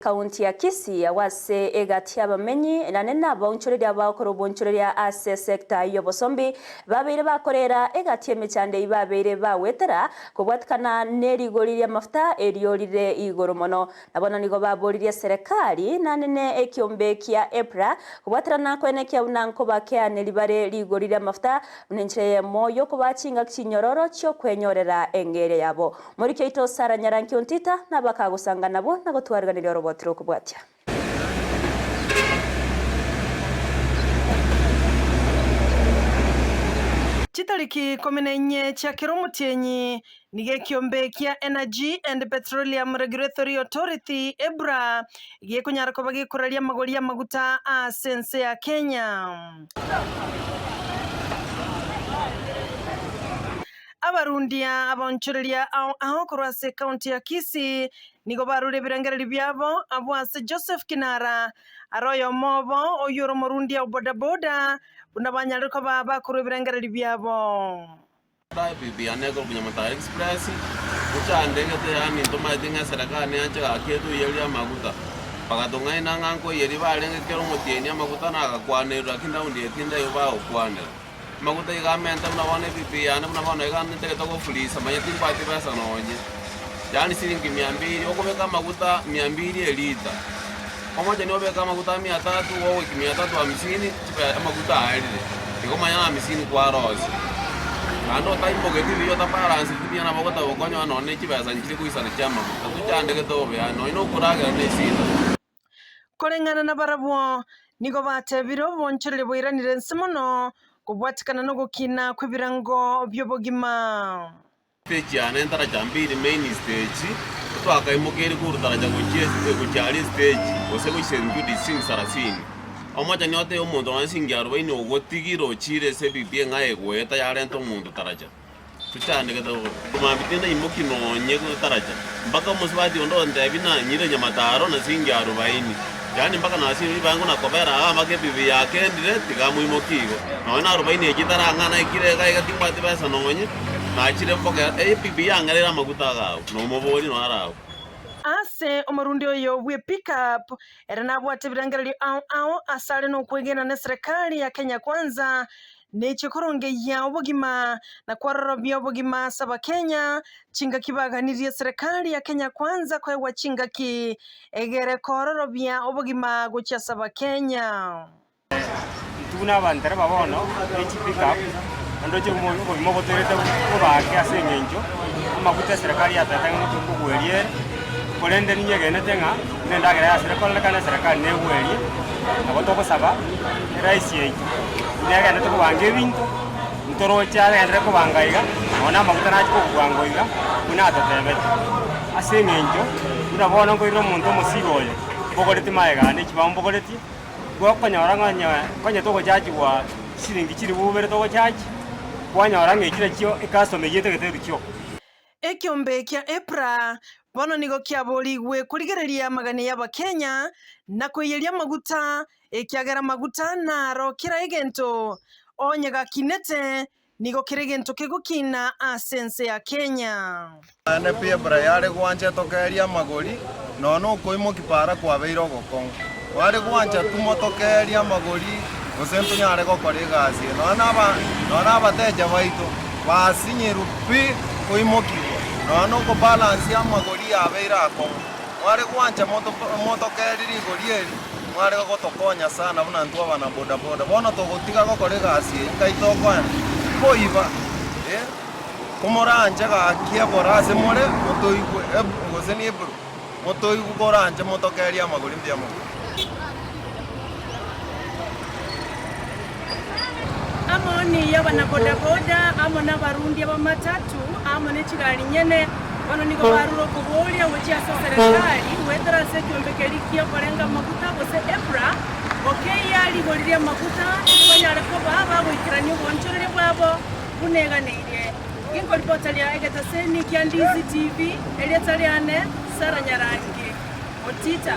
Kaunti ya Kisii wase egati abamenyi na nena bonchoreria bakoro bonchoreria ase sekta y'obosombi babere bakorera egati emechande ibabere bawetera kubwatikana nerigoriria mafuta eriorire igoro mono nabona nigo baboririe serikali na nene ekiombe kia EPRA kubwatirana kwene kia unanko bakea neribare rigoriria mafuta nencheye moyo kubachinga kinyororo cyo kwenyorera engere yabo muri keito Sara Nyaranki ontita nabakagusanga nabo nagotwarganira robotro kubwatya Chitariki 14 cha kiromutienyi nige kiombe kia Energy and Petroleum Regulatory Authority EPRA gie kunyara ko bagi kuralia magolia maguta a sense ya Kenya. Abarundia abonchoreria aho kurase county ya Kisii nigo barure birangari byabo abwase Joseph Kinara aroyo mobo oyuro morundia bodaboda unabanyara ko baba kuru birangari byabo bibi anego bunyamata express kuchande ngete yani ntoma dinga serikali ancha aketu yeli amaguta pagatonga inanganko yeri balenge kero mutieni amaguta na akwanera kinda undi etinda yoba okwanera maguta igamenta unabone bibi yana unabone igamenta ketoko fulisa mayeti pati pesa nonye yani shilingi 200 okobeka maguta 200 elita pamoja ni obeka maguta 300 wewe 350 tipa maguta alile ikoma yana 50 kwa rosi ando taimbo getiyo taparansi tibia na maguta okonyo anone kibasa nkiri kuisana chama tuchande ketobe ano inokuraga nesina korengana na barabwo nigo batebiro bonchorere boiranire nsemono kubwatikana no gukina kwibirango byobogima stage ane ndara jambiri main stage twakaimukeri kurutara kuchali stage ose kusendu dising sarasini omoja nyote omuntu wansingia 40 ogotigiro chire se bibie ngaye gweta yarento omuntu taraja tuchane kedo kumabitenda imukino nye taraja mpaka muswati ondo ndabina nyire nyamataro na singia 40 yani mpaka nasiri bangu na kobera amake bibi yake ndire tigamu imokigo naona 40 ekitara ngana ikire gaika timbati pesa nonye na chire mpoka bibi yangarera maguta gawo no moboli no arawo ase omarundi oyo we pick up era nabwate birangarali ao asale no kwegena na serikali ya Kenya kwanza nechikoronge ya obogima na kwararobya obogima saba Kenya chinga kibaganiriye serikali ya Kenya kwanza kwa wachinga ki egere kororobya obogima gocha saba Kenya tuna bandera babono pick up andoje mo botereta ko baake ase ngenjo amakuta serikali ya tatanga mutungu gwerie kolende niye gene tenga nenda gara ya serikali kana serikali ne gwerie abotoko saba raisi yeji nega ndo kubange bintu ntoro cyane ndre kubangaiga ona makuta na cyo kubangoiga una tatebe ase ngenjo urabona ngo iro muntu musigoye bogoreti maega ne kibambo bogoreti gwakanyora kwanya toko jaji wa shilingi kiri bubere toko jaji kwanyora ngekire kyo ikasome yete geteru kyo ekiombe kia EPRA bono nigo kiaboligwe kurigereria magane y'Abakenya na kweyeria maguta ekiagera maguta naro kira egento onyega kinete nigo kiregento kegukina asense ya Kenya ane pia EPRA yare gwanja tokeria magori nono koimo kipara kwa beiro gokongo ware gwanja tumotokeria magori osento nyare gokore gasi nona abateja baitu basinyiru pi koimo no ko balance ya magori abeira ako ware kwanja moto keriri gorieri ware ko tokonya sana buna ntu abana bodaboda bona togotiga ko kore gasi kaitoko boiba komoranje ga kia borase more motoigu goseni ebru motoigu boranje moto keri amagori mbiamo amoni yabana bodaboda amona barundi aba matatu amone chigari nyene bano niko baruro kubolia wechi asa serikali wetara se kiombekeri kia korenga makuta bose EPRA yali goliria makuta kwanyara ko baba boikirani bonchorere bwabo buneganire ingo ripotali ya egeta seni kia Ndizi TV eliataliane Sara Nyaranki otita